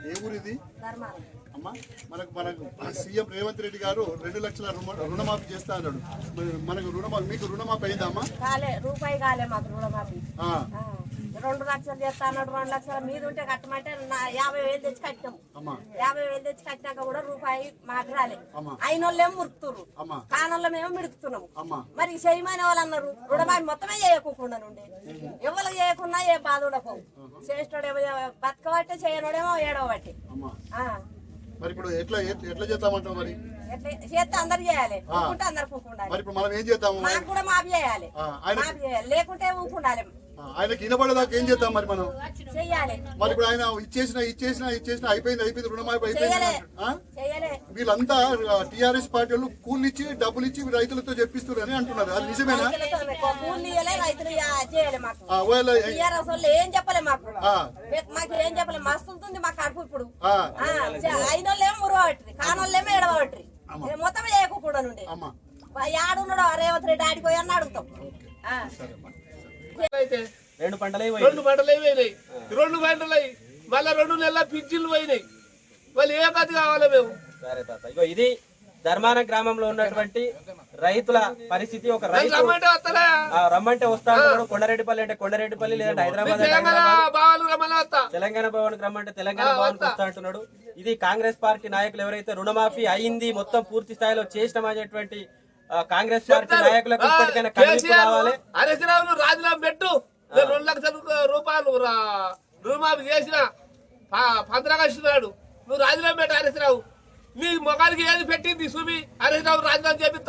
ఏ ఊరు ఇది అమ్మా? మనకు సీఎం రేవంత్ రెడ్డి గారు 2 లక్షల రుణమాఫీ చేస్తా అన్నాడు. మనకు మీకు రుణమాఫీ అయిందమ్మా? రూపాయి కాలే మాకు రుణమాఫీ. 2 లక్షలు చేస్తా అన్నాడు. 2 లక్షల మీద ఉంటే కట్టమంటే 50,000 తెచ్చి కట్టాము. 50,000 తెచ్చి కట్టినాక కూడా రూపాయి మాకు రాలే. అయిన వాళ్ళేమో మురుకుతున్నారు, కానోళ్ళమేమో మిడుకుతున్నాము. మరి చేయమని వాళ్ళు అన్నారు రుణమాఫీ మొత్తమే చేయకుండా నుండి ఎవరు చేయకున్నా ఏ బాధ ఉండకపోవు. చేసేటోడేమో బతకబట్టే చేయనోడేమో ఏడవబట్టి. మరి ఇప్పుడు ఎట్లా చేద్దామంటావు? మరి చేస్తే అందరు చేయాలి, ఊకుంటే అందరు ఊకుండాలి. మరి ఇప్పుడు మనం ఏం చేద్దాము? మాకు కూడా మాఫీ చేయాలి, మాఫీ చేయాలి, లేకుంటే ఊకుండాలి. ఆయనకి వినపడేదాకా ఏం చేద్దాం మరి మనం? చెయ్యాలి. మరి ఇప్పుడు ఆయన ఇచ్చేసిన అయిపోయింది రుణమాఫీ అయిపోయింది. వీళ్ళంతా టీఆర్ఎస్ పార్టీ వాళ్ళు కూలి ఇచ్చి డబ్బులు ఇచ్చి రైతులతో చెప్పిస్తున్నారు అని అంటున్నారు. అది నిజమేనా? ఏం చెప్పలే మాకు, ఏం చెప్పలే. మస్తుంది మాకు అడుపు. ఇప్పుడు అయిన వాళ్ళేమో మురవట్రి, కానోళ్ళేమో ఎడవట్రి. మొత్తం చేయకుండా నుండి ఆడున్నాడు రేవంత్ రెడ్డి ఆడిపోయి అని అడుగుతాం. 2 పంటలు అయిపోయినాయి. 2 పంటలు మళ్ళీ 2 నెలల పింఛన్లు పోయినాయి. వాళ్ళు ఏ గతి కావాలి మేము? సరే తాత, ఇగో ఇది ధర్మాన గ్రామంలో ఉన్నటువంటి రైతుల పరిస్థితి. ఒక రైతు రమ్మంటే వస్తా అంటున్నాడు. కొండరెడ్డిపల్లి అంటే కొండరెడ్డిపల్లి, లేదంటే హైదరాబాద్ తెలంగాణ భవన్ రమ్మంటే తెలంగాణ భవన్ వస్తా అంటున్నాడు. ఇది కాంగ్రెస్ పార్టీ నాయకులు ఎవరైతే రుణమాఫీ అయింది మొత్తం పూర్తి స్థాయిలో చేసినటువంటి కాంగ్రెస్ పార్టీ నాయకులకు ఇప్పటికైనా కనిపింపు రావాలి. హరీష్ రావు రాజీనామా పెట్టు. 2 లక్షల రూపాయలు రుణమాఫీ చేసిన 15 ఆగస్టు నాడు నువ్వు రాజీనామా పెట్టు. హరీష్ రావు నీ మొగానికి ఏది పెట్టింది చూపి హరీష్ రావు రాజీనామా చేపిస్తావు.